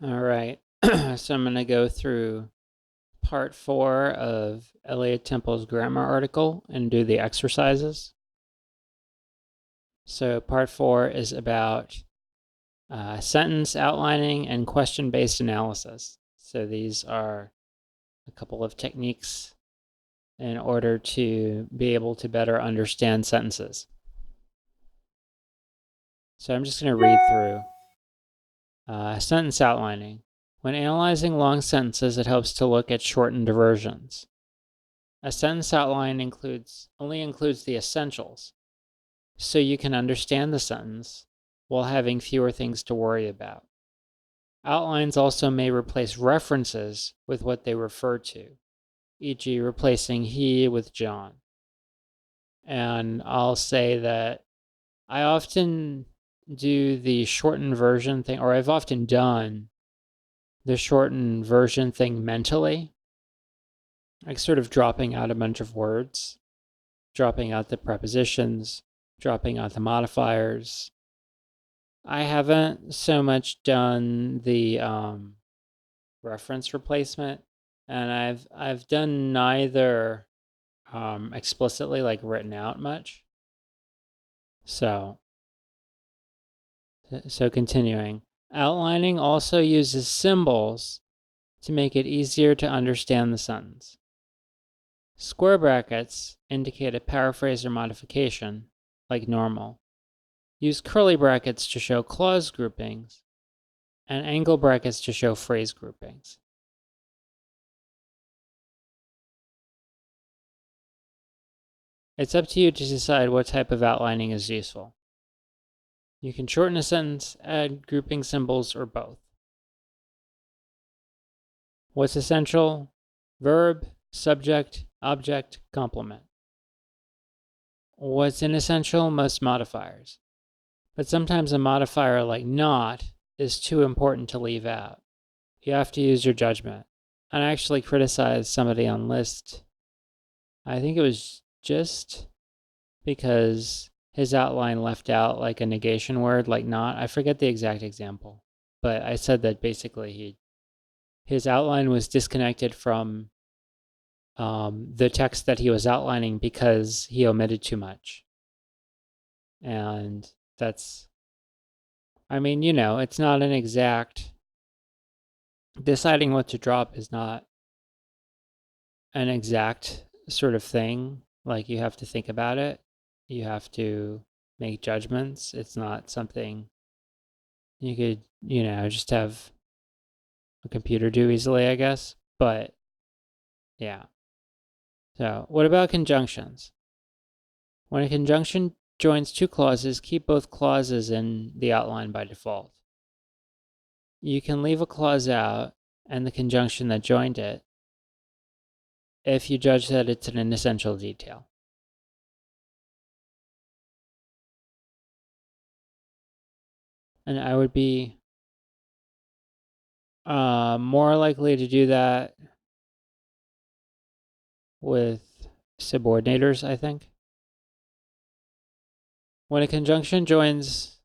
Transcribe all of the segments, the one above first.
All right. So I'm going to go through part 4 of Elliot Temple's grammar article and do the exercises. So part 4 is about sentence outlining and question-based analysis. So these are a couple of techniques in order to be able to better understand sentences. So I'm just going to read through sentence outlining. When analyzing long sentences, it helps to look at shortened versions. A sentence outline only includes the essentials, so you can understand the sentence while having fewer things to worry about. Outlines also may replace references with what they refer to, e.g., replacing he with John. And I'll say that I often do the shortened version thing, or I've often done the shortened version thing mentally, like sort of dropping out a bunch of words, dropping out the prepositions, dropping out the modifiers. I haven't so much done the reference replacement, and I've done neither explicitly, like written out much. So continuing. Outlining also uses symbols to make it easier to understand the sentence. Square brackets indicate a paraphrase or modification, like normal. Use curly brackets to show clause groupings, and angle brackets to show phrase groupings. It's up to you to decide what type of outlining is useful. You can shorten a sentence, add grouping symbols, or both. What's essential? Verb, subject, object, complement. What's inessential? Most modifiers. But sometimes a modifier like not is too important to leave out. You have to use your judgment. And I actually criticized somebody on List. I think it was just because his outline left out like a negation word, like not. I forget the exact example, but I said that basically his outline was disconnected from the text that he was outlining because he omitted too much. And that's, I mean, it's not an exact, deciding what to drop is not an exact sort of thing. Like you have to think about it. You have to make judgments. It's not something you could, just have a computer do easily, I guess. But yeah. So, what about conjunctions? When a conjunction joins two clauses, keep both clauses in the outline by default. You can leave a clause out and the conjunction that joined it if you judge that it's an essential detail. And I would be more likely to do that with subordinators, I think. When a conjunction joins,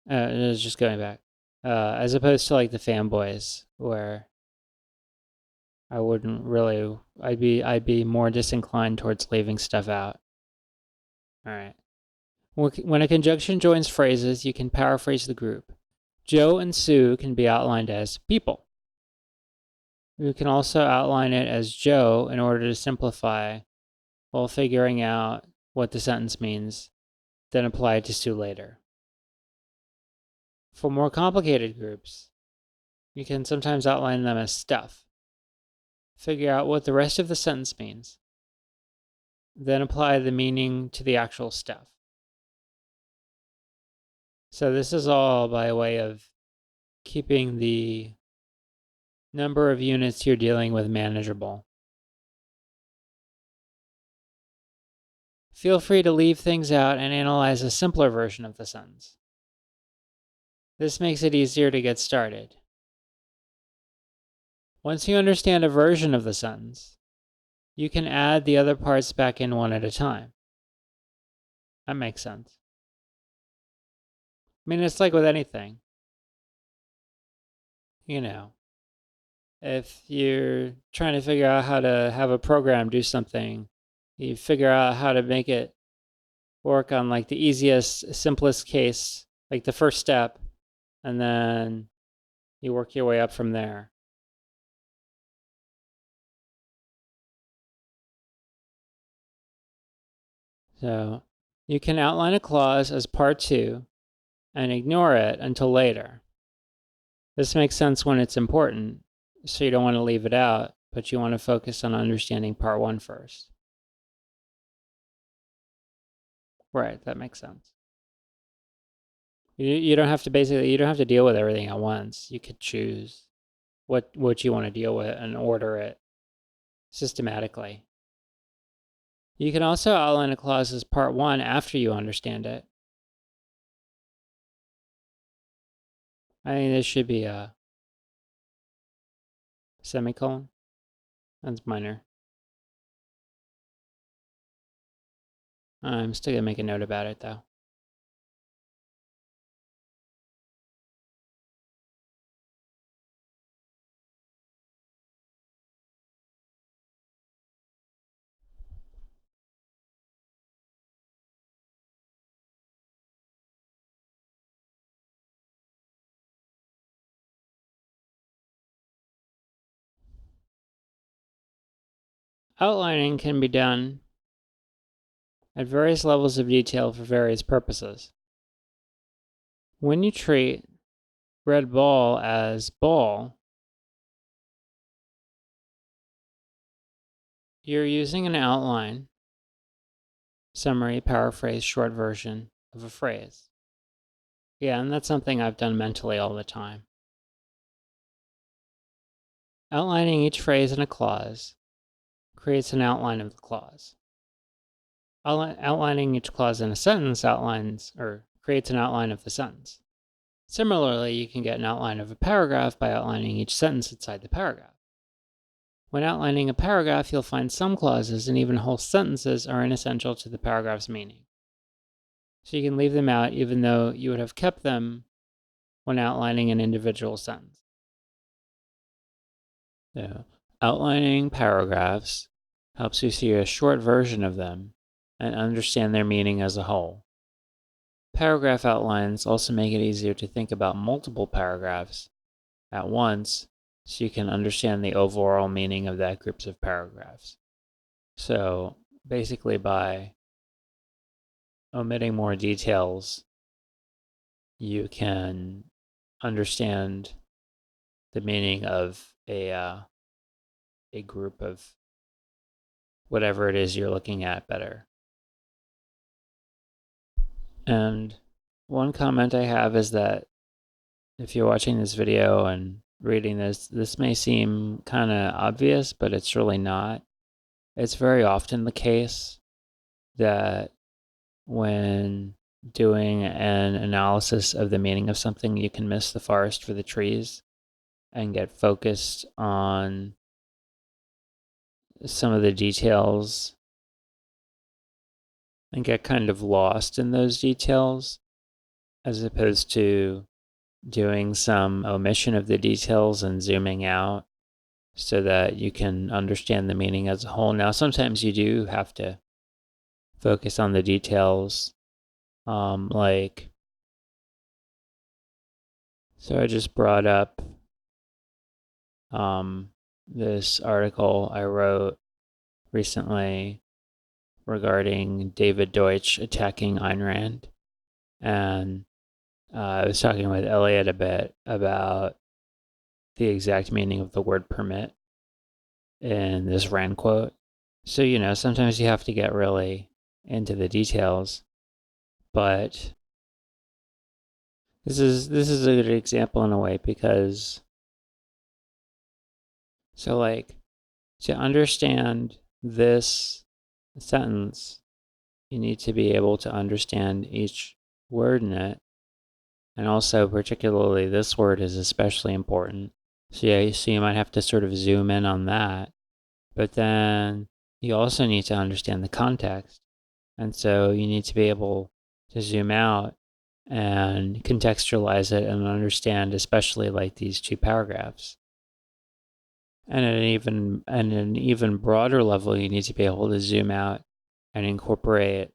it's just going back, as opposed to like the fanboys, where I wouldn't really, I'd be more disinclined towards leaving stuff out. All right. When a conjunction joins phrases, you can paraphrase the group. Joe and Sue can be outlined as people. You can also outline it as Joe in order to simplify while figuring out what the sentence means, then apply it to Sue later. For more complicated groups, you can sometimes outline them as stuff. Figure out what the rest of the sentence means, then apply the meaning to the actual stuff. So this is all by way of keeping the number of units you're dealing with manageable. Feel free to leave things out and analyze a simpler version of the sentence. This makes it easier to get started. Once you understand a version of the sentence, you can add the other parts back in one at a time. That makes sense. I mean, it's like with anything. You know, if you're trying to figure out how to have a program do something, you figure out how to make it work on like the easiest, simplest case, like the first step, and then you work your way up from there. So you can outline a clause as part 2 and ignore it until later. This makes sense when it's important, so you don't want to leave it out, but you want to focus on understanding part 1 first. Right, that makes sense. You don't have to you don't have to deal with everything at once. You could choose what you want to deal with and order it systematically. You can also outline a clause as part 1 after you understand it. I think this should be a semicolon. That's minor. I'm still gonna make a note about it though. Outlining can be done at various levels of detail for various purposes. When you treat red ball as ball, you're using an outline, summary, paraphrase, short version of a phrase. Yeah, and that's something I've done mentally all the time. Outlining each phrase in a clause creates an outline of the clause. Outlining each clause in a sentence outlines or creates an outline of the sentence. Similarly, you can get an outline of a paragraph by outlining each sentence inside the paragraph. When outlining a paragraph, you'll find some clauses and even whole sentences are inessential to the paragraph's meaning. So you can leave them out even though you would have kept them when outlining an individual sentence. So, outlining paragraphs helps you see a short version of them and understand their meaning as a whole. Paragraph outlines also make it easier to think about multiple paragraphs at once so you can understand the overall meaning of that group of paragraphs. So basically by omitting more details, you can understand the meaning of a group of whatever it is you're looking at better. And one comment I have is that if you're watching this video and reading this may seem kind of obvious, but it's really not. It's very often the case that when doing an analysis of the meaning of something, you can miss the forest for the trees and get focused on some of the details and get kind of lost in those details as opposed to doing some omission of the details and zooming out so that you can understand the meaning as a whole. Now, sometimes you do have to focus on the details, so I just brought up this article I wrote recently regarding David Deutsch attacking Ayn Rand. And I was talking with Elliot a bit about the exact meaning of the word permit in this Rand quote. So, sometimes you have to get really into the details, but this is a good example in a way because to understand this sentence, you need to be able to understand each word in it. And also, particularly, this word is especially important. So you might have to sort of zoom in on that. But then you also need to understand the context. And so you need to be able to zoom out and contextualize it and understand, especially like these 2 paragraphs. And at an even broader level, you need to be able to zoom out and incorporate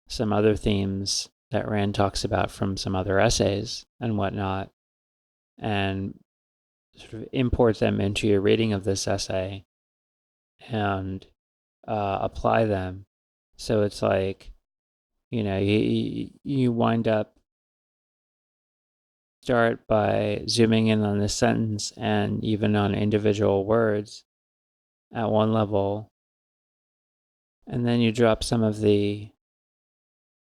some other themes that Rand talks about from some other essays and whatnot, and sort of import them into your reading of this essay and apply them. So it's like, you wind up start by zooming in on this sentence and even on individual words at one level, and then you drop some of the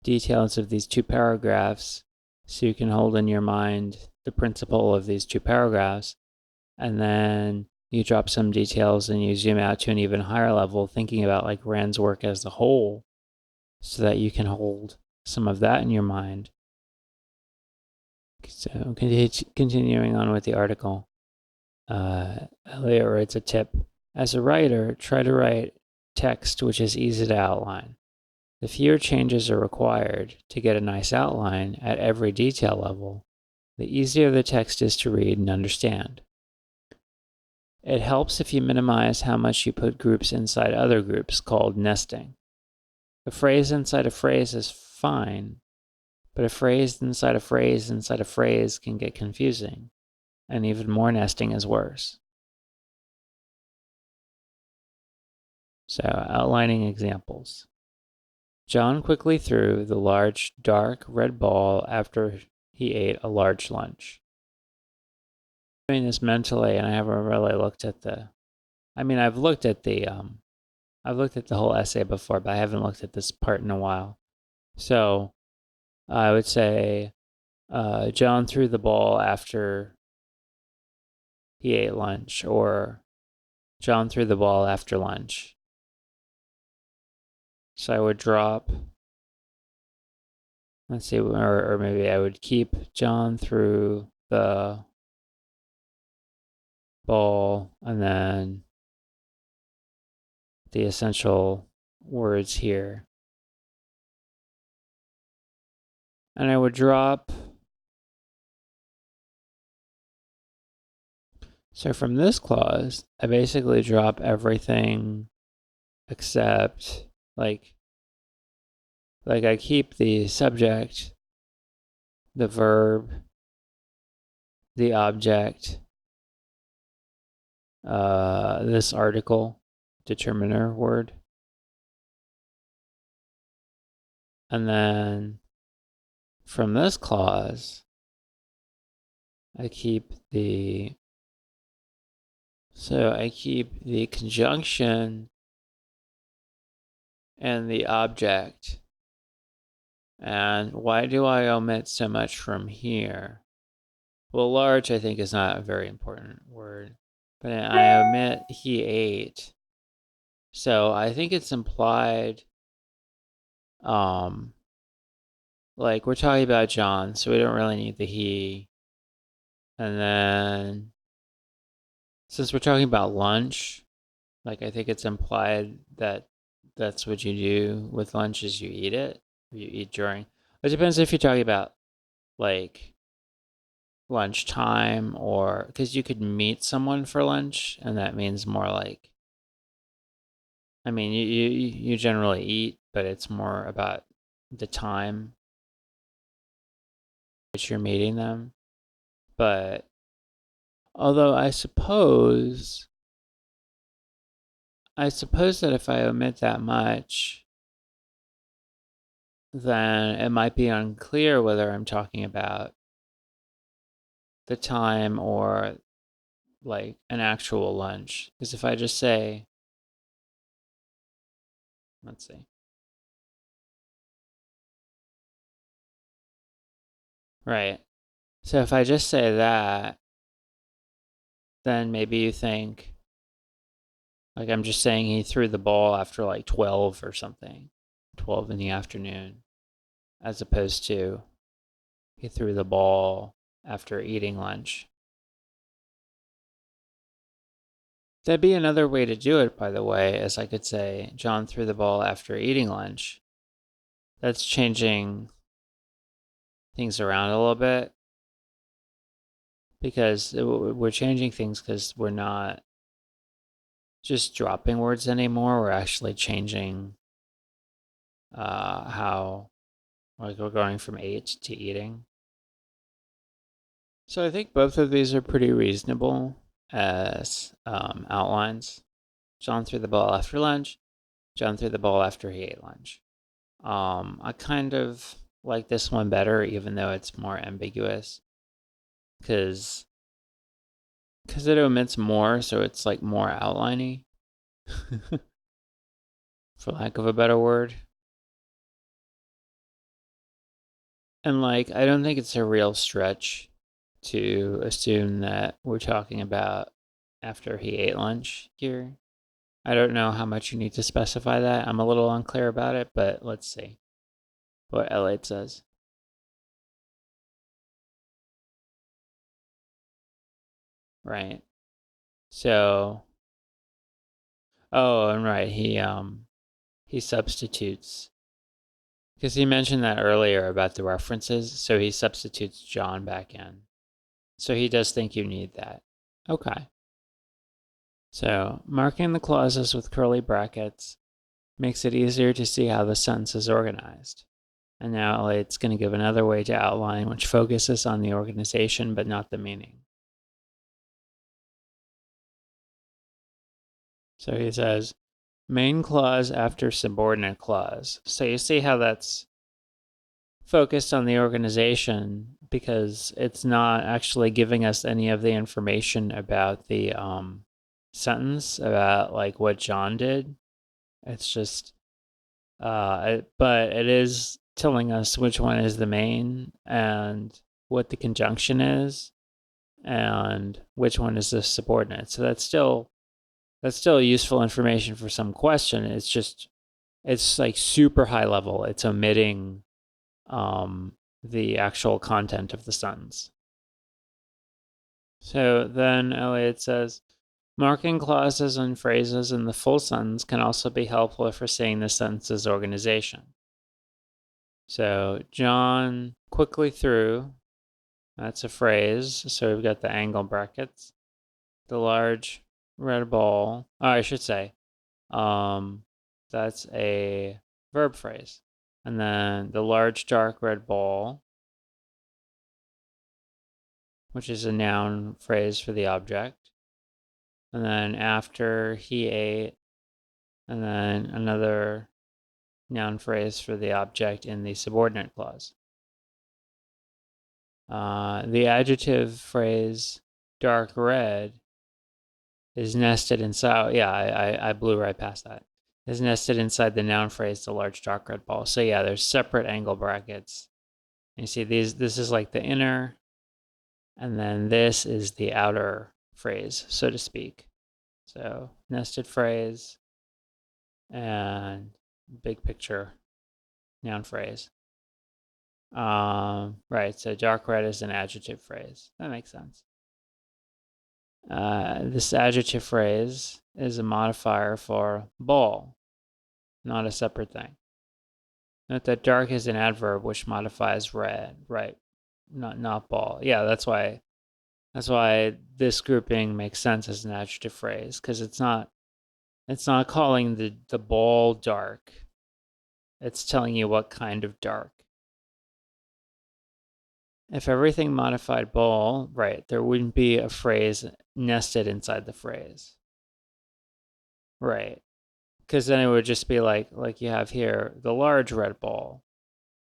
details of these 2 paragraphs so you can hold in your mind the principle of these 2 paragraphs, and then you drop some details and you zoom out to an even higher level, thinking about like Rand's work as a whole, so that you can hold some of that in your mind. So continuing on with the article, Elliot writes a tip. As a writer, try to write text which is easy to outline. The fewer changes are required to get a nice outline at every detail level, the easier the text is to read and understand. It helps if you minimize how much you put groups inside other groups, called nesting. A phrase inside a phrase is fine, but a phrase inside a phrase inside a phrase can get confusing, and even more nesting is worse. So, outlining examples. John quickly threw the large, dark red ball after he ate a large lunch. I'm doing this mentally, and I haven't really looked at I've looked at the whole essay before, but I haven't looked at this part in a while. So, I would say, John threw the ball after he ate lunch, or John threw the ball after lunch. So I would drop, let's see, or maybe I would keep John threw the ball, and then the essential words here. And I would drop, so from this clause, I basically drop everything except like I keep the subject, the verb, the object, this article, determiner word, and then from this clause, I keep the conjunction and the object. And why do I omit so much from here? Well, large, I think, is not a very important word, but I omit he ate. So I think it's implied, like we're talking about John, so we don't really need the he. And then, since we're talking about lunch, like I think it's implied that that's what you do with lunch, is you eat it, or you eat during. It depends if you're talking about like lunchtime, or because you could meet someone for lunch, and that means more like, I mean, you generally eat, but it's more about the time which you're meeting them. But although I suppose that if I omit that much, then it might be unclear whether I'm talking about the time or like an actual lunch. Because if I just say, let's see. Right. So if I just say that, then maybe you think, like I'm just saying he threw the ball after like 12 or something, 12 in the afternoon, as opposed to he threw the ball after eating lunch. That'd be another way to do it, by the way, as I could say, John threw the ball after eating lunch. That's changing things around a little bit, because we're changing things because we're not just dropping words anymore. We're actually changing how, like, we're going from ate to eating. So I think both of these are pretty reasonable as outlines. John threw the ball after lunch. John threw the ball after he ate lunch. I kind of like this one better, even though it's more ambiguous, because it omits more, so it's like more outliney, for lack of a better word. And like, I don't think it's a real stretch to assume that we're talking about after he ate lunch here. I don't know how much you need to specify that. I'm a little unclear about it, but let's see what Elliot says. Right. So, oh, and right, he substitutes, because he mentioned that earlier about the references, so he substitutes John back in. So he does think you need that. Okay. So, marking the clauses with curly brackets makes it easier to see how the sentence is organized. And now it's going to give another way to outline, which focuses on the organization but not the meaning. So he says, main clause after subordinate clause. So you see how that's focused on the organization, because it's not actually giving us any of the information about the sentence, about like what John did. It's just, but it is telling us which one is the main and what the conjunction is and which one is the subordinate. So that's still useful information for some question. It's just, it's like super high level. It's omitting the actual content of the sentence. So then Elliot says, marking clauses and phrases in the full sentence can also be helpful for seeing the sentence's organization. So John quickly threw, that's a phrase. So we've got the angle brackets, the large red ball. Oh, I should say, that's a verb phrase. And then the large dark red ball, which is a noun phrase for the object. And then after he ate, and then another noun phrase for the object in the subordinate clause. The adjective phrase dark red is nested inside. Yeah, I blew right past that. Is nested inside the noun phrase, the large dark red ball. So yeah, there's separate angle brackets. You see these. This is like the inner, and then this is the outer phrase, so to speak. So nested phrase and big picture noun phrase. Right, so dark red is an adjective phrase. That makes sense. This adjective phrase is a modifier for ball, not a separate thing. Note that dark is an adverb which modifies red, right? Not ball. Yeah, that's why this grouping makes sense as an adjective phrase, because it's not calling the ball dark. It's telling you what kind of dark. If everything modified ball, right, there wouldn't be a phrase nested inside the phrase. Right. Because then it would just be like you have here, the large red ball,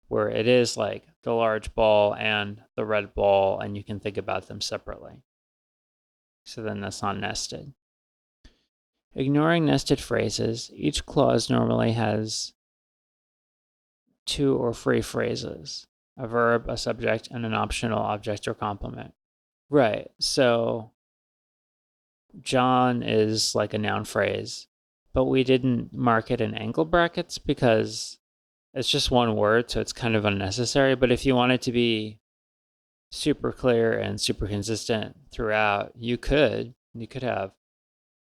where it is like the large ball and the red ball, and you can think about them separately. So then that's not nested. Ignoring nested phrases, each clause normally has 2 or 3 phrases, a verb, a subject, and an optional object or complement. Right. So John is like a noun phrase, but we didn't mark it in angle brackets because it's just one word, so it's kind of unnecessary. But if you want it to be super clear and super consistent throughout, you could have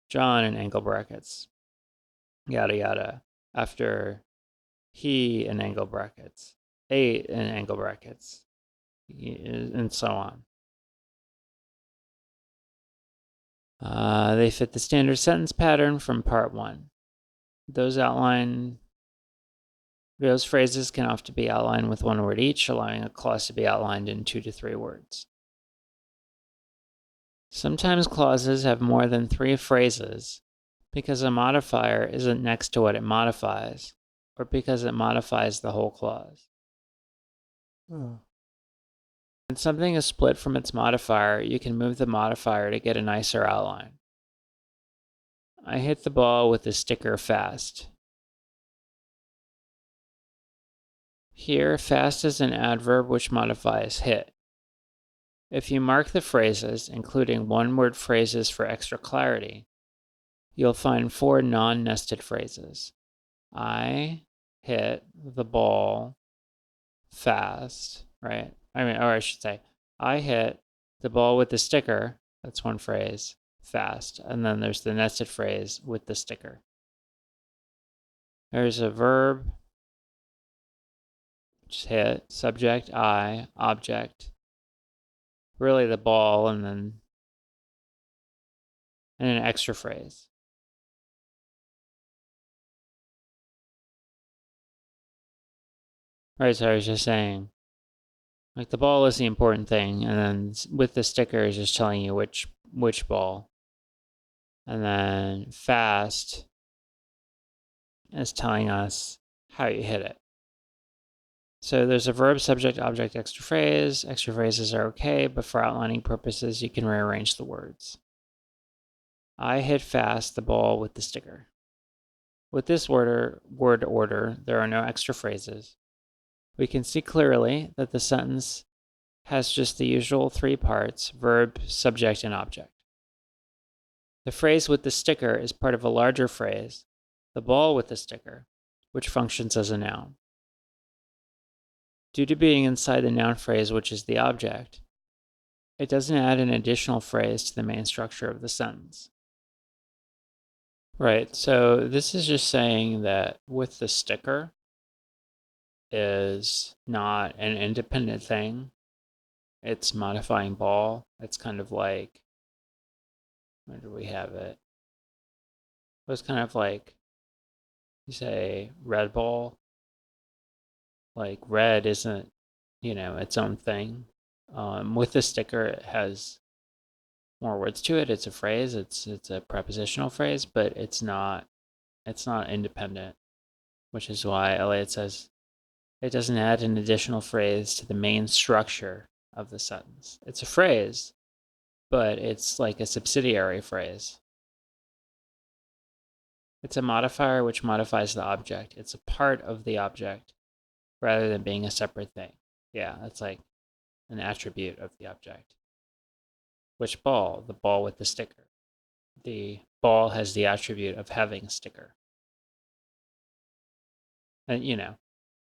John in angle brackets, yada yada, after he in angle brackets, ate in angle brackets, and so on. They fit the standard sentence pattern from part 1. Those phrases can often be outlined with 1 word each, allowing a clause to be outlined in 2 to 3 words. Sometimes clauses have more than 3 phrases because a modifier isn't next to what it modifies, or because it modifies the whole clause. When something is split from its modifier, you can move the modifier to get a nicer outline. I hit the ball with the sticker fast. Here, fast is an adverb which modifies hit. If you mark the phrases, including 1-word phrases for extra clarity, you'll find 4 non-nested phrases. I hit the ball fast, right? Or I should say, I hit the ball with the sticker, that's 1 phrase, fast. And then there's the nested phrase with the sticker. There's a verb, just hit, subject, I, object, really the ball, and then an extra phrase. Right, so I was just saying, like the ball is the important thing, and then with the sticker is just telling you which ball. And then fast is telling us how you hit it. So there's a verb, subject, object, extra phrase. Extra phrases are okay, but for outlining purposes, you can rearrange the words. I hit fast the ball with the sticker. With this word order, there are no extra phrases. We can see clearly that the sentence has just the usual 3 parts, verb, subject, and object. The phrase with the sticker is part of a larger phrase, the ball with the sticker, which functions as a noun. Due to being inside the noun phrase, which is the object, it doesn't add an additional phrase to the main structure of the sentence. Right, so this is just saying that with the sticker is not an independent thing. It's modifying ball. It's kind of like, where do we have it? It was kind of like, you say red ball. Like red isn't, its own thing. With the sticker, it has more words to it. It's a phrase. It's a prepositional phrase, but it's not independent, which is why Elliot says it doesn't add an additional phrase to the main structure of the sentence. It's a phrase, but it's like a subsidiary phrase. It's a modifier which modifies the object. It's a part of the object rather than being a separate thing. Yeah, it's like an attribute of the object. Which ball? The ball with the sticker. The ball has the attribute of having a sticker. And,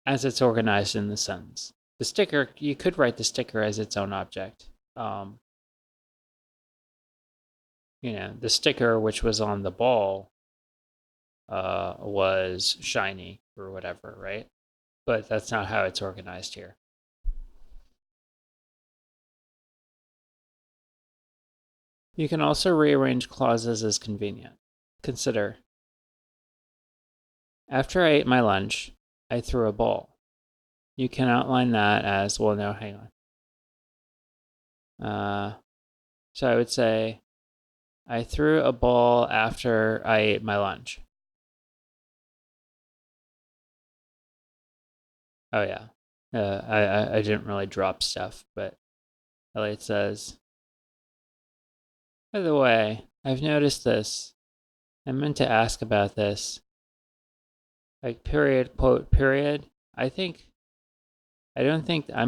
as it's organized in the sentence. The sticker, you could write the sticker as its own object. The sticker which was on the ball was shiny or whatever, right? But that's not how it's organized here. You can also rearrange clauses as convenient. Consider, after I ate my lunch, I threw a ball. You can outline that as, well, no, hang on. So I would say, I threw a ball after I ate my lunch. Oh, yeah. I didn't really drop stuff, but Elliot says, by the way, I've noticed this. I meant to ask about this. Like, period, quote, period. I'm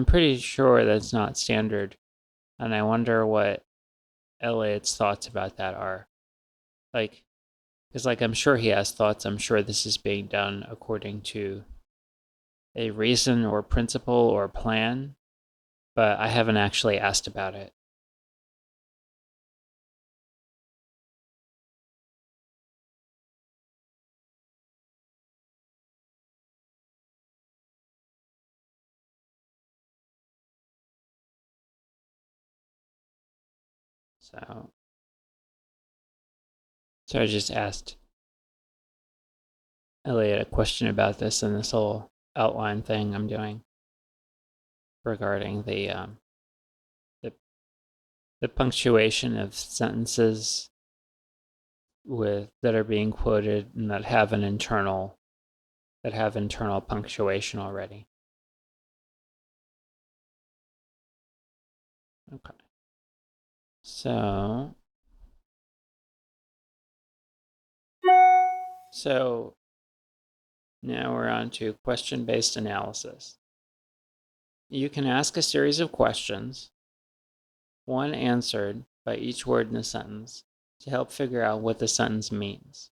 pretty sure that's not standard. And I wonder what Elliot's thoughts about that are. Like, because I'm sure he has thoughts. I'm sure this is being done according to a reason or principle or plan, but I haven't actually asked about it. So I just asked Elliot a question about this in this whole outline thing I'm doing regarding the, the punctuation of sentences that are being quoted and that have internal punctuation already. Okay. So now we're on to question-based analysis. You can ask a series of questions, one answered by each word in the sentence, to help figure out what the sentence means.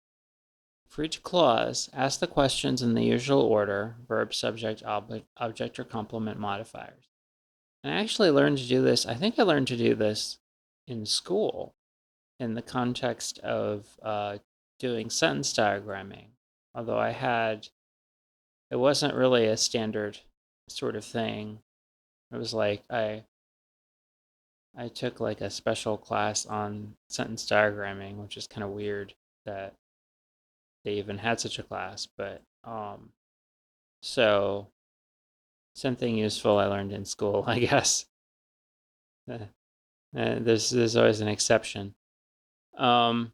For each clause, ask the questions in the usual order: verb, subject, object, or complement modifiers. And I actually learned to do this. I think I learned to do this in school in the context of doing sentence diagramming. Although it wasn't really a standard sort of thing. It was like I took like a special class on sentence diagramming, which is kind of weird that they even had such a class. But so something useful I learned in school, I guess. There's always an exception. The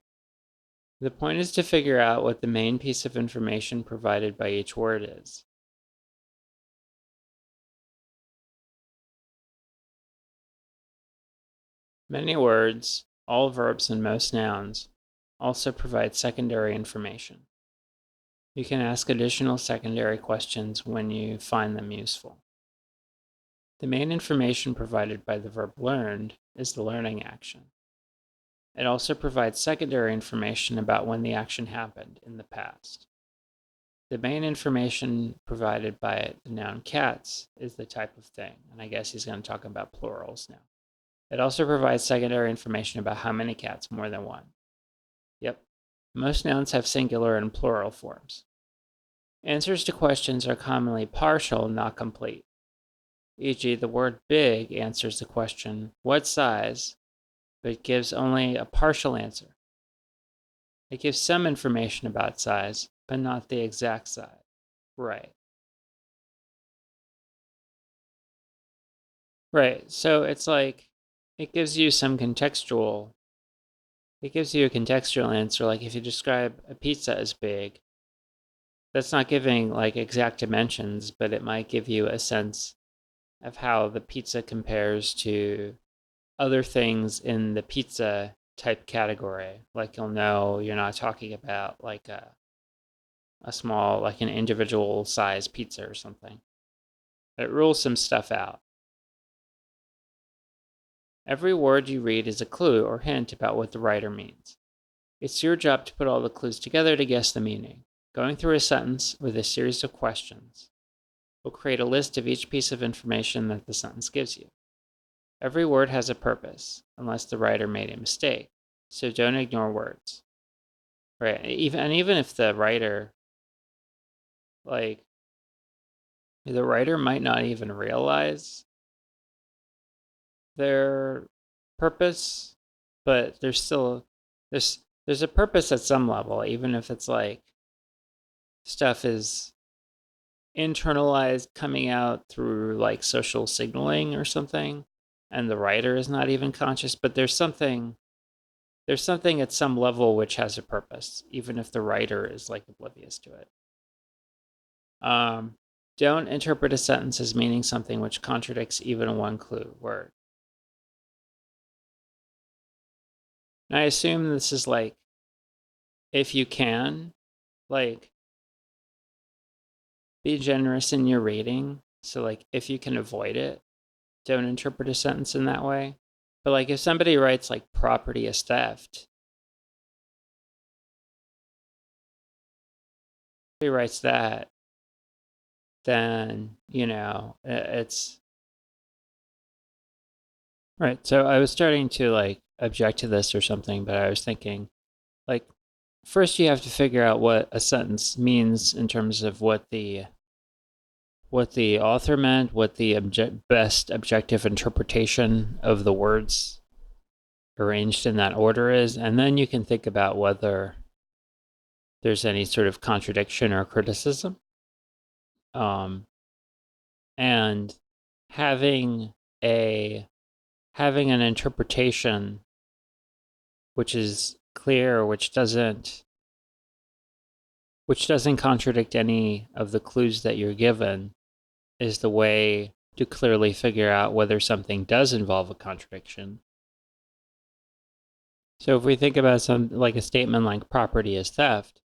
point is to figure out what the main piece of information provided by each word is. Many words, all verbs and most nouns, also provide secondary information. You can ask additional secondary questions when you find them useful. The main information provided by the verb learned is the learning action. It also provides secondary information about when the action happened in the past. The main information provided by the noun cats is the type of thing, and I guess he's going to talk about plurals now. It also provides secondary information about how many cats, more than one. Yep, most nouns have singular and plural forms. Answers to questions are commonly partial, not complete. E.g., the word big answers the question, what size, but gives only a partial answer. It gives some information about size, but not the exact size. Right. Right, so it's like, it gives you a contextual answer. Like if you describe a pizza as big, that's not giving like exact dimensions, but it might give you a sense of how the pizza compares to other things in the pizza type category. Like you'll know you're not talking about like a small, like an individual size pizza or something. It rules some stuff out. Every word you read is a clue or hint about what the writer means. It's your job to put all the clues together to guess the meaning. Going through a sentence with a series of questions will create a list of each piece of information that the sentence gives you. Every word has a purpose, unless the writer made a mistake, so don't ignore words. Right, even if the writer, like, the writer might not even realize their purpose, but there's a purpose at some level, even if it's like stuff is internalized coming out through like social signaling or something, and the writer is not even conscious, but there's something at some level which has a purpose, even if the writer is like oblivious to it. Don't interpret a sentence as meaning something which contradicts even one clue word. And I assume this is like, if you can, like, be generous in your reading. So like, if you can avoid it, don't interpret a sentence in that way. But like, if somebody writes like property is theft, if he writes that, then, it's right. So I was starting to like object to this or something, but I was thinking, like, first you have to figure out what a sentence means in terms of what the author meant, what the best objective interpretation of the words arranged in that order is, and then you can think about whether there's any sort of contradiction or criticism. And having an interpretation which is clear, which doesn't contradict any of the clues that you're given, is the way to clearly figure out whether something does involve a contradiction. So if we think about like a statement like property is theft,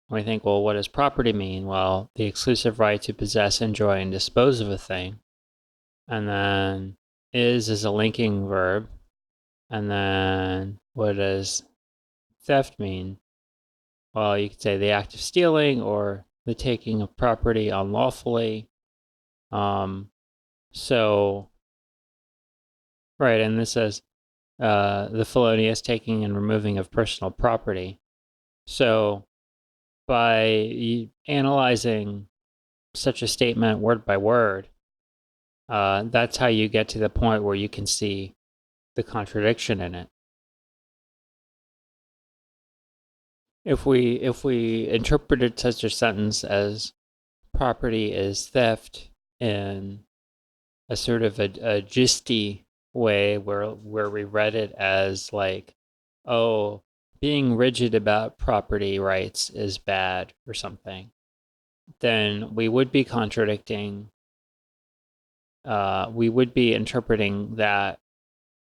we think, well, what does property mean? Well, the exclusive right to possess, enjoy, and dispose of a thing. And then is a linking verb. And then what does theft mean? Well, you could say the act of stealing or the taking of property unlawfully. Right, and this says the felonious taking and removing of personal property. So by analyzing such a statement word by word, that's how you get to the point where you can see the contradiction in it. If we interpreted such a sentence as property is theft in a sort of a gisty way where we read it as like, oh, being rigid about property rights is bad or something, then we would be contradicting, we would be interpreting that,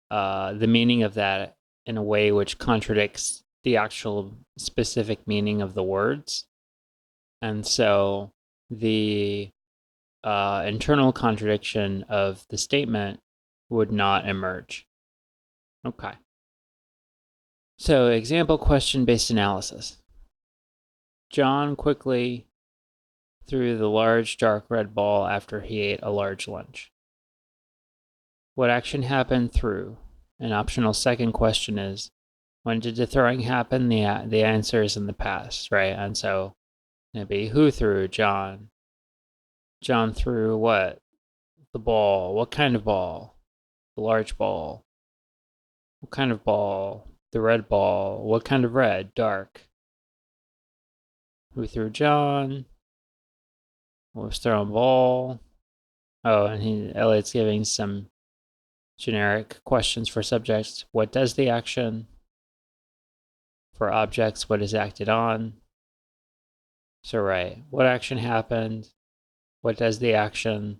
the meaning of that in a way which contradicts the actual specific meaning of the words. And so the internal contradiction of the statement would not emerge. Okay. So example question-based analysis. John quickly threw the large dark red ball after he ate a large lunch. What action happened threw? An optional second question is, when did the throwing happen? The answer is in the past, right? And so it'd be who threw? John. John threw what? The ball. What kind of ball? The large ball. What kind of ball? The red ball. What kind of red? Dark. Who threw John? What was thrown ball? Oh, and Elliot's giving some generic questions for subjects. What does the action? For objects, what is acted on? So right, what action happened? What does the action?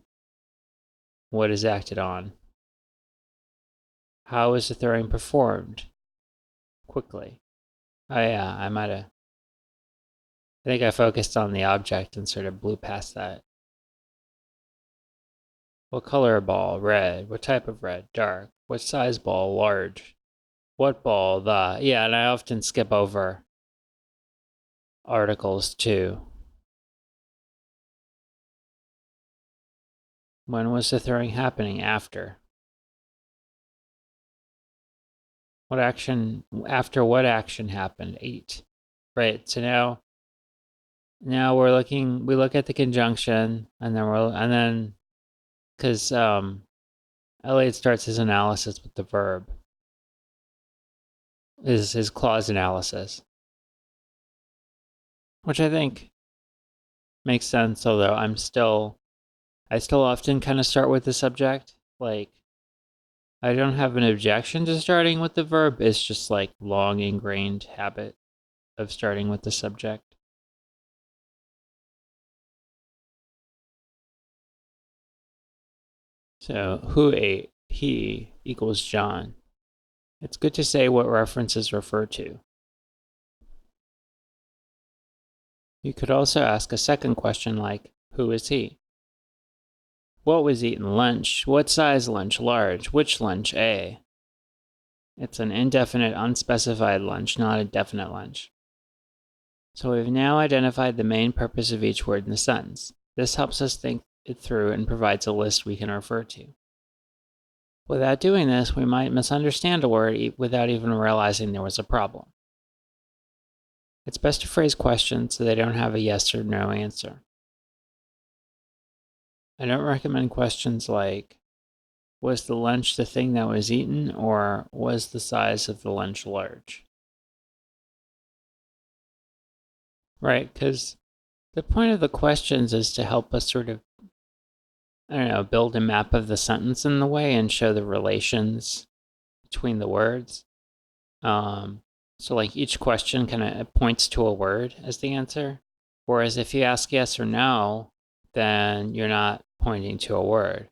What is acted on? How is the throwing performed? Quickly. Oh yeah, I think I focused on the object and sort of blew past that. What color ball? Red. What type of red? Dark. What size ball? Large. What ball? The. Yeah, and I often skip over articles too. When was the throwing happening? After. What action? After what action happened? 8. Right. So now we look at the conjunction, and then because Elliot starts his analysis with the verb, is his clause analysis, which I think makes sense, although I still often kind of start with the subject. Like, I don't have an objection to starting with the verb, it's just like long ingrained habit of starting with the subject. So who ate? He equals John. It's good to say what references refer to. You could also ask a second question like, who is he? What was eaten? Lunch. What size lunch? Large. Which lunch? A. It's an indefinite, unspecified lunch, not a definite lunch. So we've now identified the main purpose of each word in the sentence. This helps us think it through and provides a list we can refer to. Without doing this, we might misunderstand a word without even realizing there was a problem. It's best to phrase questions so they don't have a yes or no answer. I don't recommend questions like, Was the lunch the thing that was eaten, or was the size of the lunch large? Right, because the point of the questions is to help us sort of, I don't know, build a map of the sentence in the way and show the relations between the words. So like each question kind of points to a word as the answer. Whereas if you ask yes or no, then you're not pointing to a word.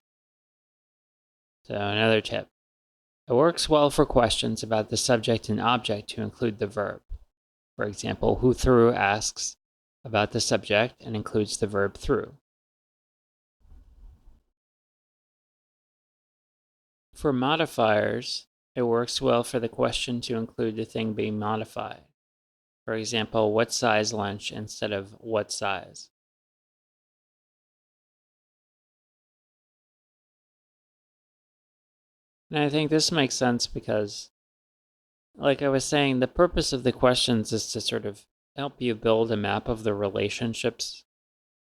So another tip. It works well for questions about the subject and object to include the verb. For example, who threw asks about the subject and includes the verb threw. For modifiers, it works well for the question to include the thing being modified. For example, what size lunch instead of what size. And I think this makes sense because, like I was saying, the purpose of the questions is to sort of help you build a map of the relationships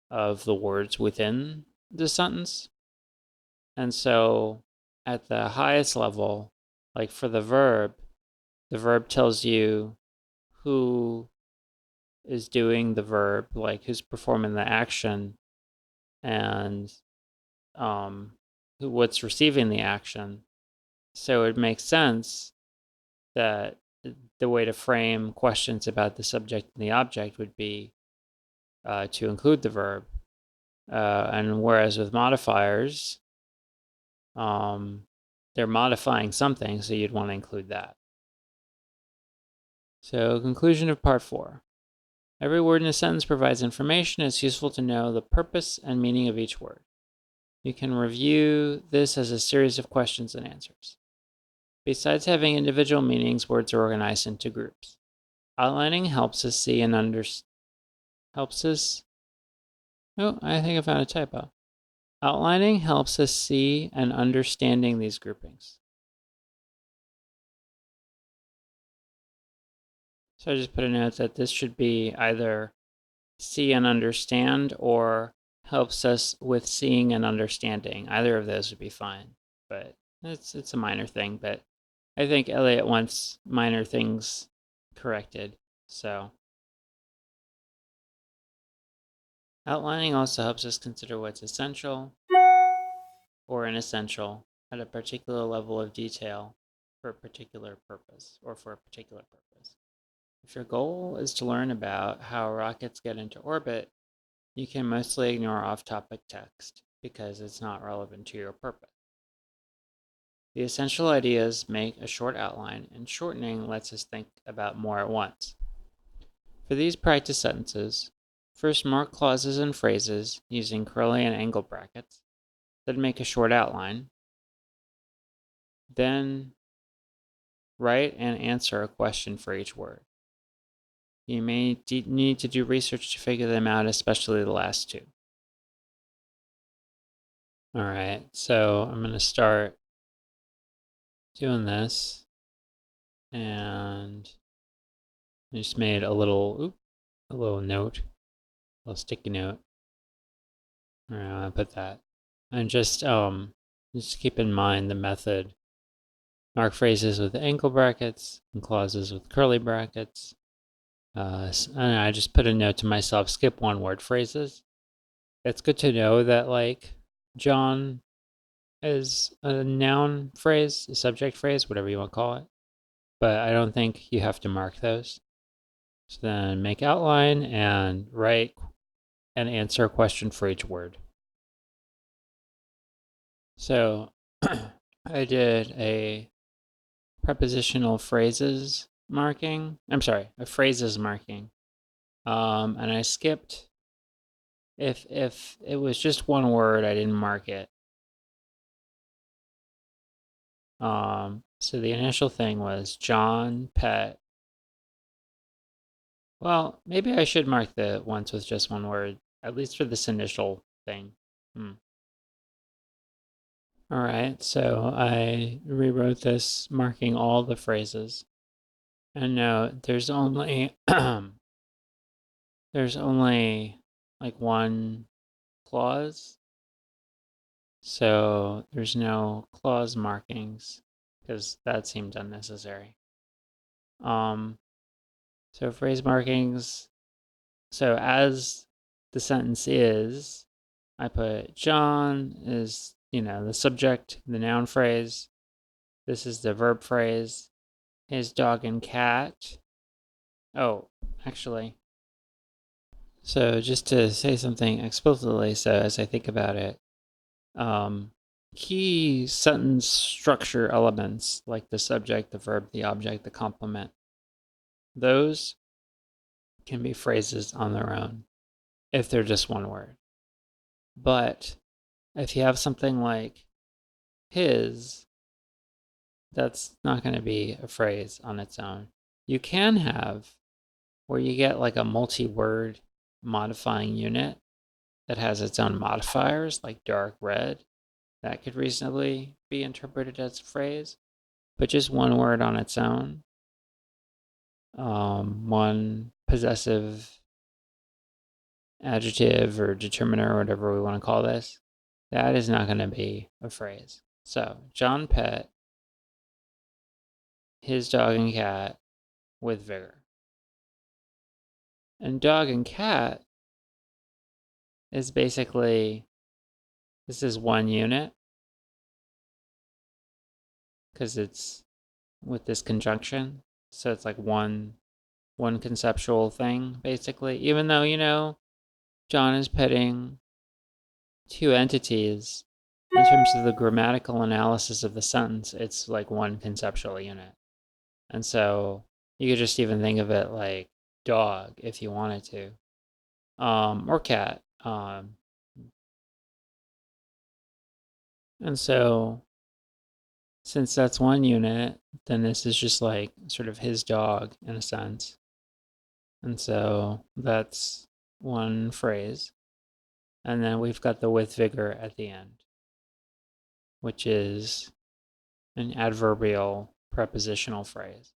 of the words within the sentence. And so at the highest level, like for the verb tells you who is doing the verb, like who's performing the action, and what's receiving the action. So it makes sense that the way to frame questions about the subject and the object would be to include the verb. And whereas with modifiers, they're modifying something, so you'd want to include that. So, conclusion of part 4. Every word in a sentence provides information. It's useful to know the purpose and meaning of each word. You can review this as a series of questions and answers. Besides having individual meanings, words are organized into groups. Outlining helps us see and I think I found a typo. Outlining helps us see and understanding these groupings. So I just put a note that this should be either see and understand or helps us with seeing and understanding. Either of those would be fine, but it's a minor thing. But I think Elliot wants minor things corrected. So outlining also helps us consider what's essential or inessential at a particular level of detail for a particular purpose or for a particular purpose. If your goal is to learn about how rockets get into orbit, you can mostly ignore off-topic text because it's not relevant to your purpose. The essential ideas make a short outline, and shortening lets us think about more at once. For these practice sentences, first mark clauses and phrases using curly and angle brackets that make a short outline. Then write and answer a question for each word. You may need to do research to figure them out, especially the last two. All right, so I'm going to start doing this, and I just made a little note, a little sticky note. All right, I'll put that, and just keep in mind the method. Mark phrases with angle brackets and clauses with curly brackets. And I just put a note to myself: skip one-word phrases. It's good to know that like John is a noun phrase, a subject phrase, whatever you want to call it. But I don't think you have to mark those. So then make outline and write and answer a question for each word. So I did a prepositional phrases marking. I'm sorry, a phrases marking. And I skipped, if it was just one word, I didn't mark it. So the initial thing was John, pet. Well, maybe I should mark the ones with just one word, at least for this initial thing. All right, so I rewrote this, marking all the phrases. And note, there's only there's only like one clause. So there's no clause markings because that seemed unnecessary. So phrase markings. So as the sentence is, I put John is, the subject, the noun phrase. This is the verb phrase. His dog and cat. Oh, actually. So just to say something explicitly, so as I think about it, key sentence structure elements like the subject, the verb, the object, the complement, those can be phrases on their own if they're just one word. But if you have something like his, that's not going to be a phrase on its own. You can have where you get like a multi-word modifying unit that has its own modifiers, like dark red. That could reasonably be interpreted as a phrase, but just one word on its own, one possessive adjective or determiner, or whatever we want to call this, that is not going to be a phrase. So, John pet his dog and cat with vigor. And dog and cat is basically, this is one unit because it's with this conjunction. So it's like one conceptual thing, basically. Even though, John is petting two entities, in terms of the grammatical analysis of the sentence, it's like one conceptual unit. And so you could just even think of it like dog if you wanted to, or cat. And so since that's one unit, then this is just like sort of his dog in a sense. And so that's one phrase. And then we've got the with vigor at the end, which is an adverbial prepositional phrase.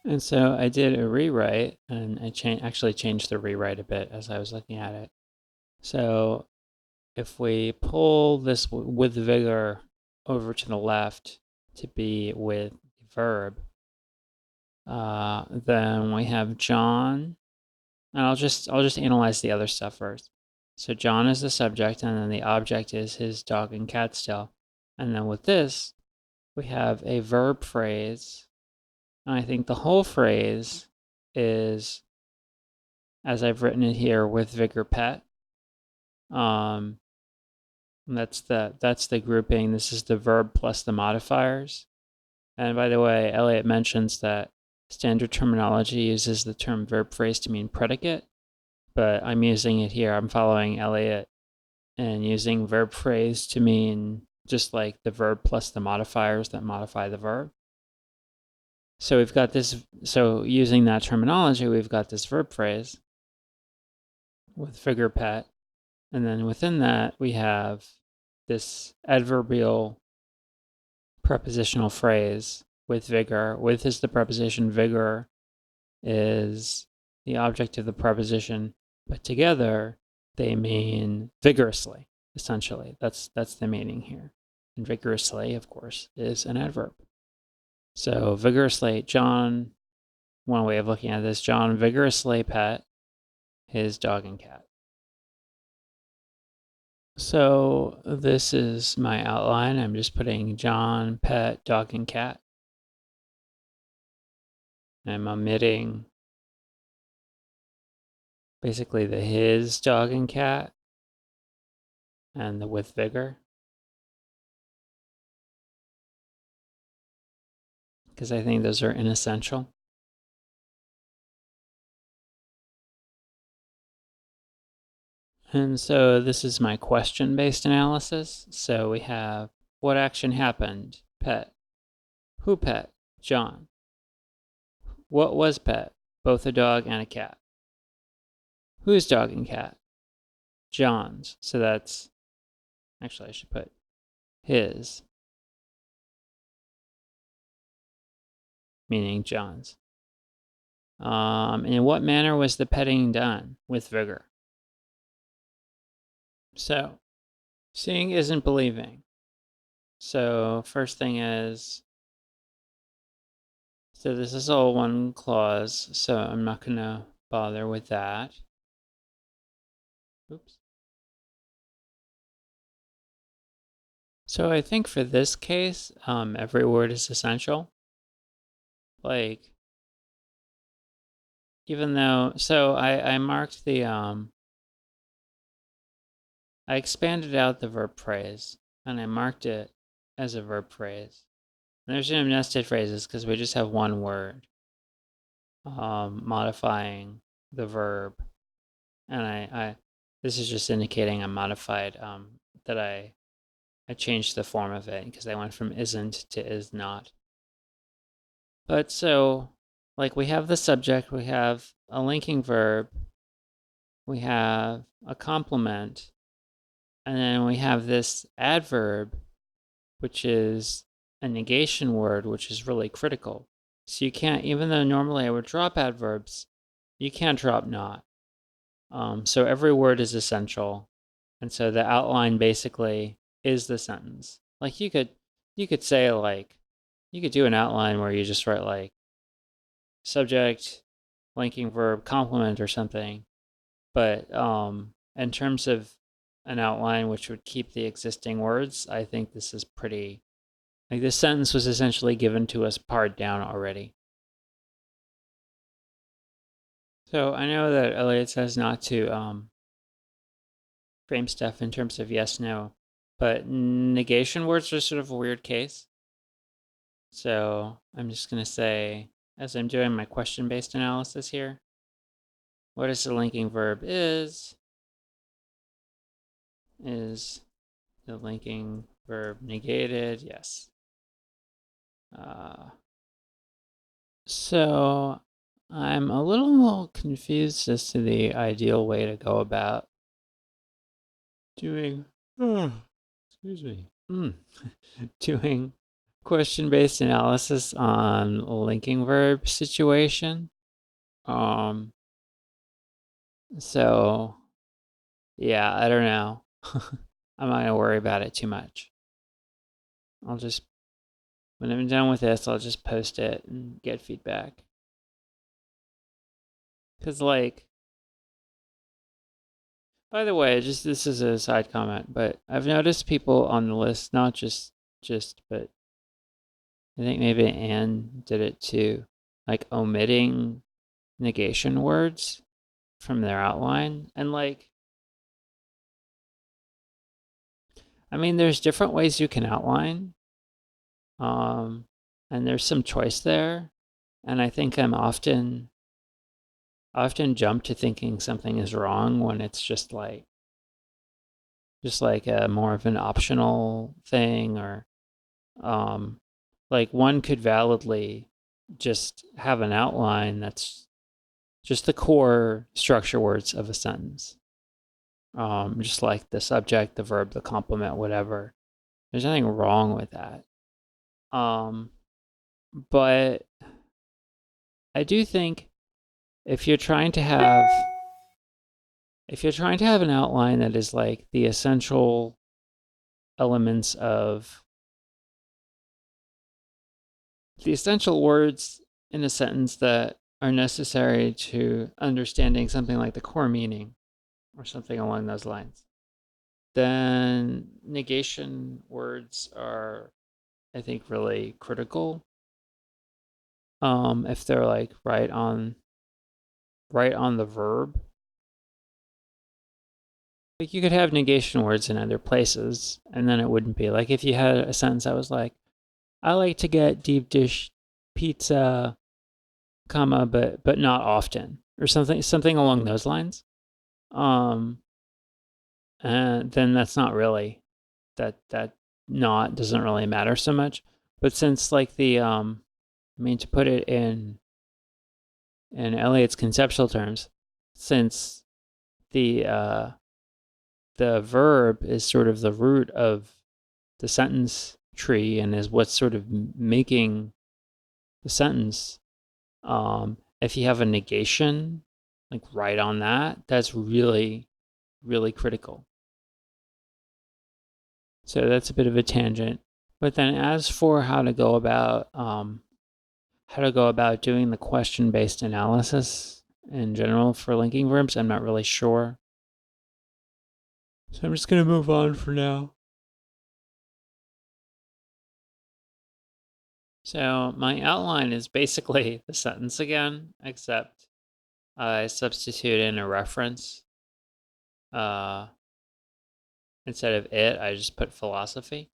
And so I did a rewrite, and I actually changed the rewrite a bit as I was looking at it. So if we pull this with vigor over to the left to be with verb, then we have John, and I'll just analyze the other stuff first. So John is the subject, and then the object is his dog and cat still. And then with this, we have a verb phrase. And I think the whole phrase is, as I've written it here, with vigor pet. That's the grouping. This is the verb plus the modifiers. And by the way, Elliot mentions that standard terminology uses the term verb phrase to mean predicate, but I'm using it here. I'm following Elliot and using verb phrase to mean just like the verb plus the modifiers that modify the verb. So we've got this, so using that terminology, we've got this verb phrase with vigor pet. And then within that, we have this adverbial prepositional phrase with vigor. With is the preposition, vigor is the object of the preposition, but together they mean vigorously, essentially. That's the meaning here. And vigorously, of course, is an adverb. So vigorously, John, one way of looking at this, John vigorously pet his dog and cat. So this is my outline. I'm just putting John, pet, dog, and cat. I'm omitting basically the his dog and cat and the with vigor, because I think those are inessential. And so this is my question-based analysis. So we have, what action happened? Pet. Who pet? John. What was pet? Both a dog and a cat. Whose dog and cat? John's. So that's, actually I should put his, meaning John's. In what manner was the petting done? With vigor. So Seeing isn't believing. So first thing is, so this is all one clause, so I'm not going to bother with that. Oops. So I think for this case, every word is essential. Like, even though, so I marked the, I expanded out the verb phrase and I marked it as a verb phrase. And there's no nested phrases because we just have one word modifying the verb. And I this is just indicating I modified that I changed the form of it because I went from isn't to is not. But so, like, we have the subject, we have a linking verb, we have a complement, and then we have this adverb, which is a negation word, which is really critical. So you can't, even though normally I would drop adverbs, you can't drop not. So every word is essential. And so the outline basically is the sentence. Like you could say like, you could do an outline where you just write like subject, linking verb, complement or something. But in terms of an outline which would keep the existing words, I think this is pretty, like this sentence was essentially given to us pared down already. So I know that Elliot says not to frame stuff in terms of yes, no, but negation words are sort of a weird case. So I'm just going to say, as I'm doing my question-based analysis here, what is the linking verb is the linking verb negated? Yes. So I'm a little confused as to the ideal way to go about doing, excuse me, doing question-based analysis on linking verb situation. So yeah, I don't know. I'm not gonna worry about it too much. I'll just, when I'm done with this, I'll just post it and get feedback. Cause like, by the way, just this is a side comment, but I've noticed people on the list, not just, but I think maybe Anne did it too, like omitting negation words from their outline. And like, I mean, there's different ways you can outline, and there's some choice there. And I think I'm often jump to thinking something is wrong when it's just like a more of an optional thing, or like one could validly just have an outline that's just the core structure words of a sentence, just like the subject, the verb, the complement, whatever. There's nothing wrong with that. But I do think if you're trying to have an outline that is like the essential elements of the essential words in a sentence that are necessary to understanding something like the core meaning or something along those lines, then negation words are, I think, really critical. If they're like right on the verb. Like you could have negation words in other places, and then it wouldn't be like if you had a sentence that was like, I like to get deep dish pizza, comma, but not often, or something along those lines. And then that's not really that not doesn't really matter so much. But since like the I mean, to put it in Eliot's conceptual terms, since the verb is sort of the root of the sentence tree and is what's sort of making the sentence. If you have a negation, like right on that, that's really, really critical. So that's a bit of a tangent. But then as for how to go about doing the question-based analysis in general for linking verbs, I'm not really sure. So I'm just going to move on for now. So my outline is basically the sentence again, except I substitute in a reference. Instead of it, I just put philosophy.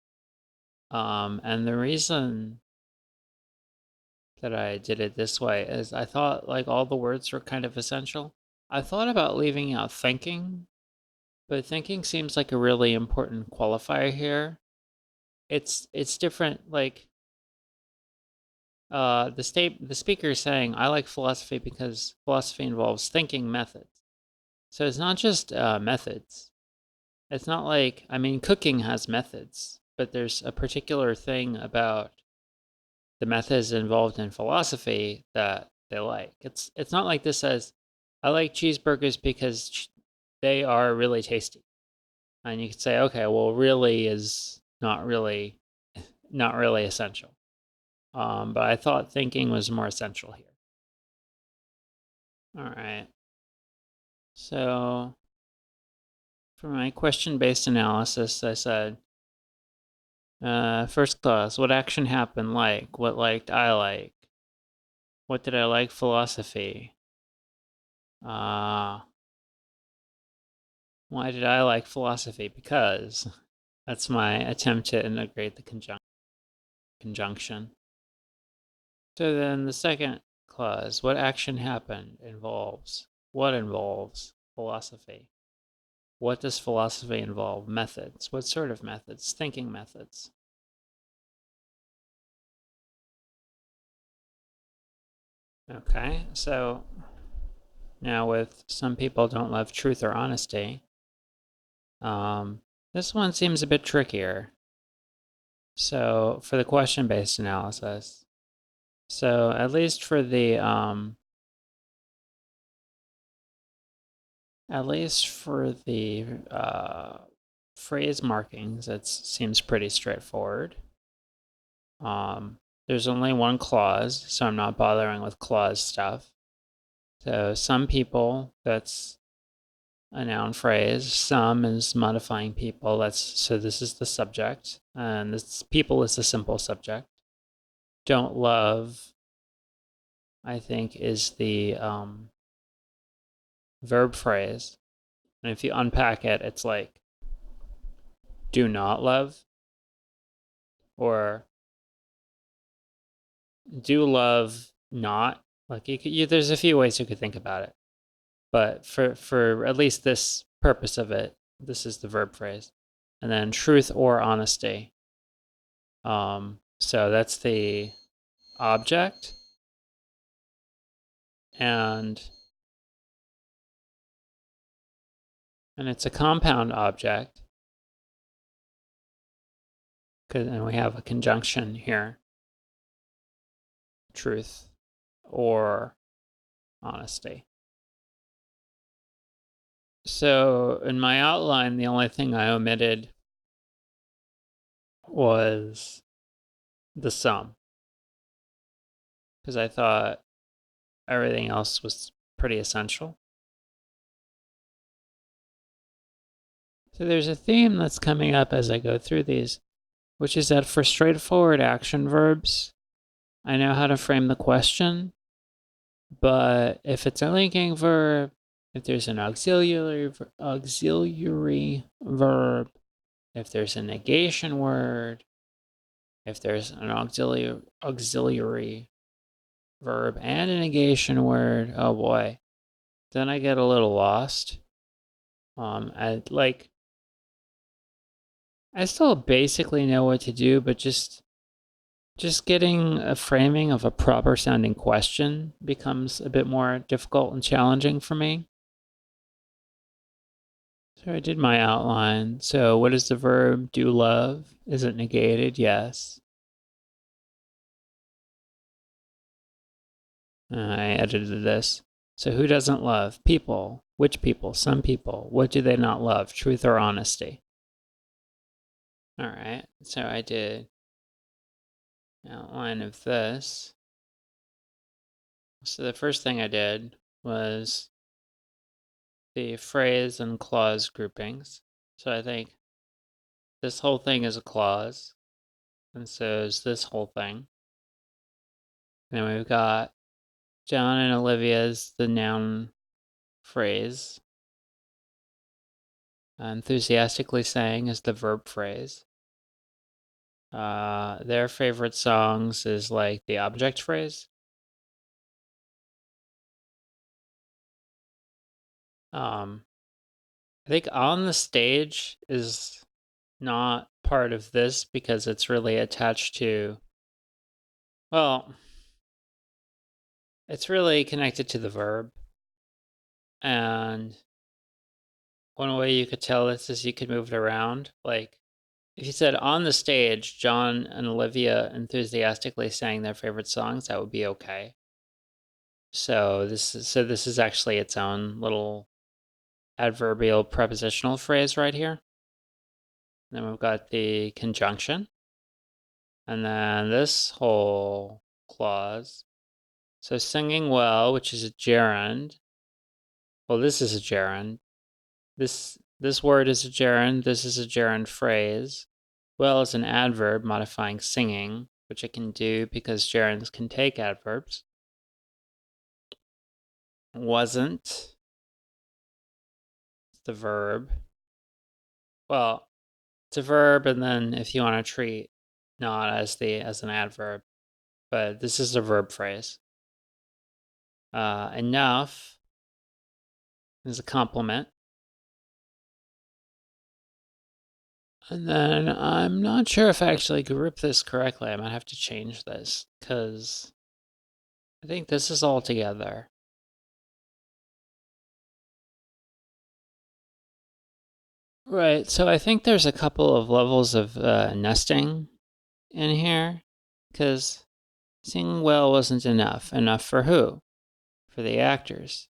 And the reason that I did it this way is I thought like all the words were kind of essential. I thought about leaving out thinking, but thinking seems like a really important qualifier here. It's different. Like the speaker is saying, I like philosophy because philosophy involves thinking methods. So it's not just methods. It's not like, I mean, cooking has methods, but there's a particular thing about the methods involved in philosophy that they like. It's not like this says, I like cheeseburgers because they are really tasty. And you could say, okay, well, really is not really essential. But I thought thinking was more essential here. All right. So for my question-based analysis, I said, first clause, what action happened like? What liked I like? What did I like? Philosophy. Why did I like philosophy? Because that's my attempt to integrate the conjunction. So then the second clause, what action happened involves, what involves philosophy? What does philosophy involve? Methods. What sort of methods? Thinking methods. Okay, so now with some people don't love truth or honesty, this one seems a bit trickier. So for the question-based analysis, so at least for the phrase markings, it seems pretty straightforward. There's only one clause, so I'm not bothering with clause stuff. So some people, that's a noun phrase. Some is modifying people. So this is the subject, and this people is the simple subject. Don't love, I think, is the verb phrase. And if you unpack it, it's like do not love or do love not. Like there's a few ways you could think about it. But for at least this purpose of it, this is the verb phrase. And then truth or honesty. So that's the object. And it's a compound object. And we have a conjunction here. Truth or honesty. So in my outline, the only thing I omitted was the sum, because I thought everything else was pretty essential. So there's a theme that's coming up as I go through these, which is that for straightforward action verbs, I know how to frame the question, but if it's a linking verb, if there's an auxiliary verb, if there's a negation word, if there's an auxiliary verb and a negation word, oh boy, then I get a little lost. I still basically know what to do, but just getting a framing of a proper sounding question becomes a bit more difficult and challenging for me. So I did my outline. So what is the verb do love? Is it negated? Yes. I edited this. So who doesn't love? People. Which people? Some people. What do they not love? Truth or honesty? All right, so I did an outline of this. So the first thing I did was the phrase and clause groupings. So I think this whole thing is a clause, and so is this whole thing. And then we've got John and Olivia's the noun phrase. Enthusiastically sang is the verb phrase. Their favorite songs is like the object phrase. I think on the stage is not part of this because it's really attached to, well, it's really connected to the verb. And one way you could tell this is you could move it around. Like if you said on the stage, John and Olivia enthusiastically sang their favorite songs, that would be okay. So this is actually its own little adverbial prepositional phrase right here. Then we've got the conjunction. And then this whole clause. So singing well, which is a gerund. Well, this is a gerund. This word is a gerund. This is a gerund phrase. Well is an adverb modifying singing, which it can do because gerunds can take adverbs. Wasn't the verb. Well, it's a verb, and then if you want to treat not as an adverb, but this is a verb phrase. Enough is a complement. And then I'm not sure if I actually grouped this correctly. I might have to change this because I think this is all together. Right, so I think there's a couple of levels of nesting in here because singing well wasn't enough. Enough for who? For the actors.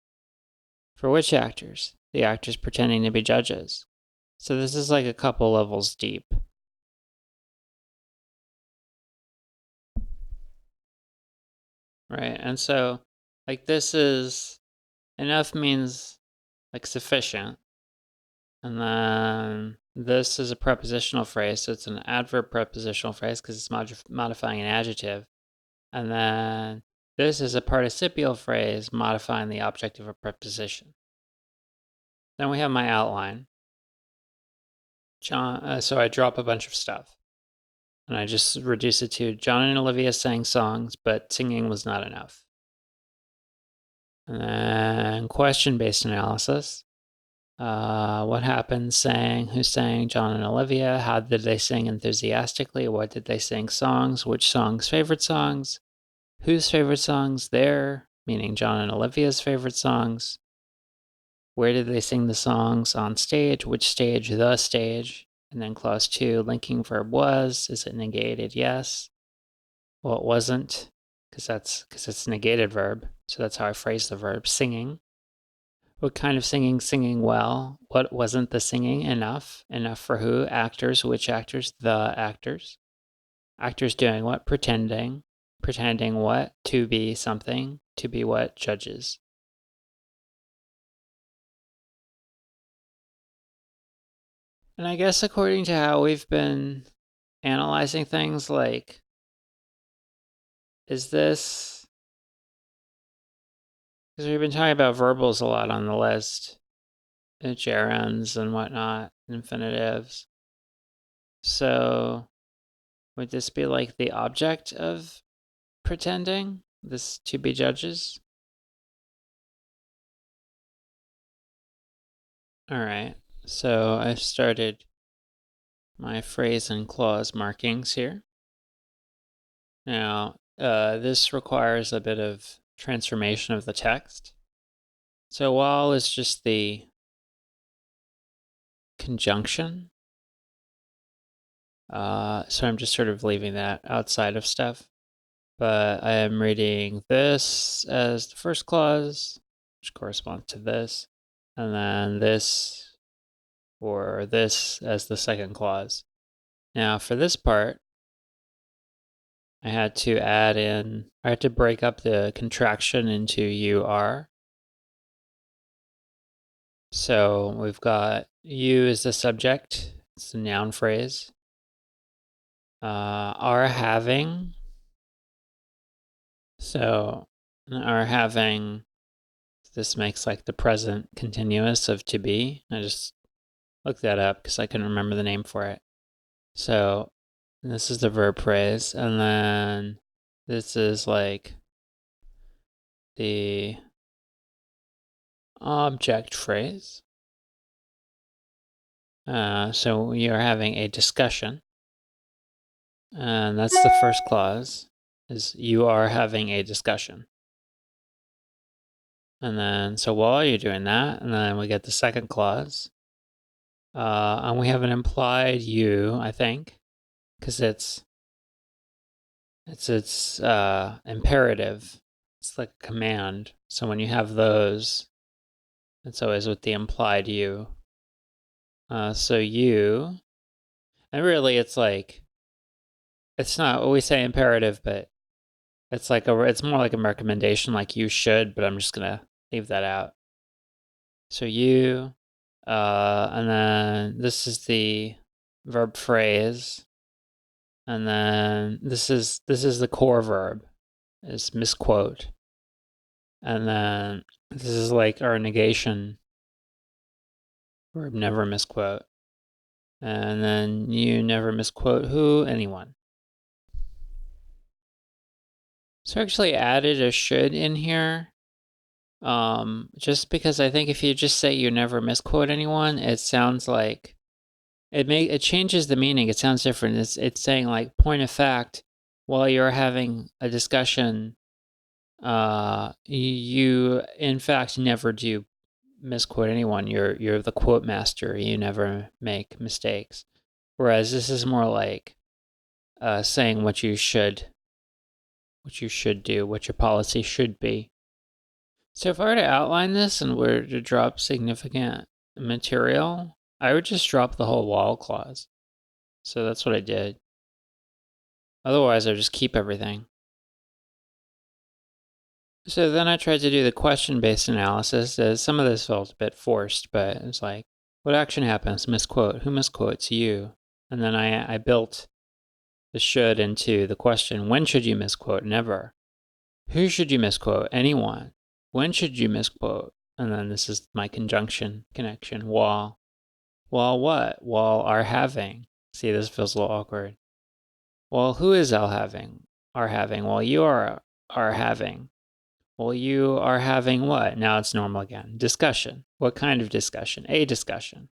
For which actors? The actors pretending to be judges. So this is like a couple levels deep. Right, and so like this is enough means like sufficient. And then this is a prepositional phrase, so it's an adverb prepositional phrase because it's modifying an adjective. And then this is a participial phrase modifying the object of a preposition. Then we have my outline. So I drop a bunch of stuff. And I just reduce it to John and Olivia sang songs, but singing was not enough. And then question-based analysis. What happened? Sang? Who sang? John and Olivia. How did they sing enthusiastically? What did they sing songs? Which songs? Favorite songs? Whose favorite songs? Their, meaning John and Olivia's favorite songs. Where did they sing the songs? On stage. Which stage? The stage. And then clause 2, linking verb was. Is it negated? Yes. Well, it wasn't, because it's a negated verb. So that's how I phrase the verb. Singing. What kind of singing? Singing well. What wasn't the singing enough? Enough for who? Actors. Which actors? The actors. Actors doing what? Pretending. Pretending what? To be something. To be what? Judges. And I guess according to how we've been analyzing things, like, is this, because we've been talking about verbals a lot on the list, gerunds and whatnot, infinitives. So would this be like the object of pretending? This to be judges? All right, so I've started my phrase and clause markings here. Now, this requires a bit of transformation of the text. So while it's just the conjunction, so I'm just sort of leaving that outside of stuff. But I am reading this as the first clause, which corresponds to this, and then this or this as the second clause. Now for this part, I had to break up the contraction into UR. So we've got you as the subject, it's a noun phrase. Are having. So are having, this makes like the present continuous of to be. I just looked that up because I couldn't remember the name for it. So this is the verb phrase, and then this is like the object phrase. So we are having a discussion, and that's the first clause, is you are having a discussion. And then, so while you're doing that, and then we get the second clause, and we have an implied you, I think, because it's imperative. It's like a command. So when you have those, it's always with the implied you. So you, and really it's like, it's not, we say imperative, but it's like it's more like a recommendation, like you should, but I'm just gonna leave that out. So you, and then this is the verb phrase, and then this is the core verb, is misquote, and then this is like our negation verb, never misquote, and then you never misquote who, anyone. So I actually added a should in here, just because I think if you just say you never misquote anyone, it sounds like it changes the meaning. It sounds different. It's saying like, point of fact, while you're having a discussion, you in fact never do misquote anyone. You're the quote master. You never make mistakes. Whereas this is more like saying what you should do, what your policy should be. So if I were to outline this and were to drop significant material, I would just drop the whole while clause. So that's what I did. Otherwise, I would just keep everything. So then I tried to do the question-based analysis. Some of this felt a bit forced, but it's like, what action happens? Misquote. Who misquotes? You. And then I built the should into the question. When should you misquote? Never. Who should you misquote? Anyone. When should you misquote? And then this is my conjunction connection. While. While what? While are having. See, this feels a little awkward. Well, who is Al having? Are having. Well, you are having. Well, you are having what? Now it's normal again. Discussion. What kind of discussion? A discussion.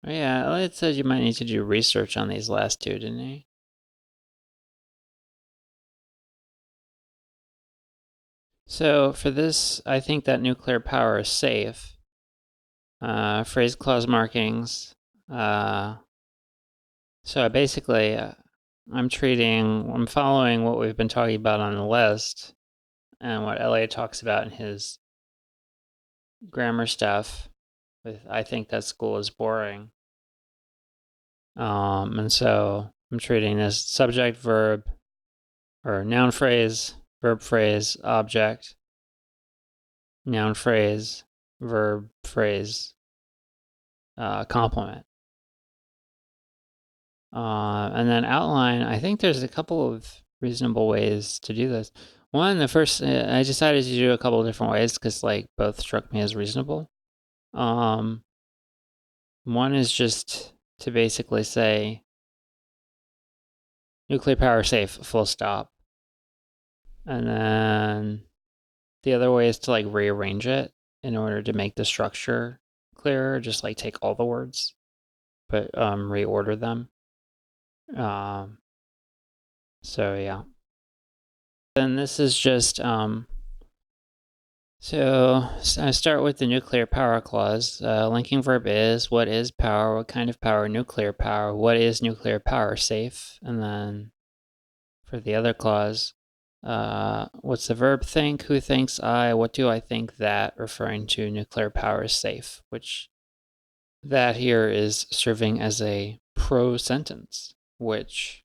Oh, yeah, Elliot said you might need to do research on these last two, didn't he? So for this, I think that nuclear power is safe. Phrase clause markings. So basically, I'm following what we've been talking about on the list and what Elliot talks about in his grammar stuff. I think that school is boring. And so I'm treating this subject, verb, or noun phrase, verb phrase, object, noun phrase, verb phrase, complement. And then outline, I think there's a couple of reasonable ways to do this. One, the first, I decided to do a couple of different ways because like both struck me as reasonable. One is just to basically say nuclear power safe, full stop. And then the other way is to like rearrange it in order to make the structure clearer, just like take all the words, but reorder them. So yeah. Then this is just So I start with the nuclear power clause. Linking verb is, what is power, what kind of power, nuclear power, what is nuclear power, safe. And then for the other clause, what's the verb think, who thinks I, what do I think that, referring to nuclear power is safe, which that here is serving as a pro sentence, which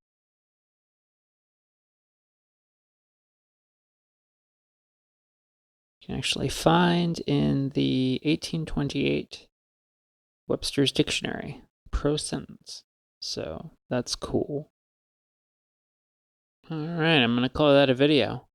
you can actually find in the 1828 Webster's Dictionary, pro sentence. So that's cool. All right, I'm going to call that a video.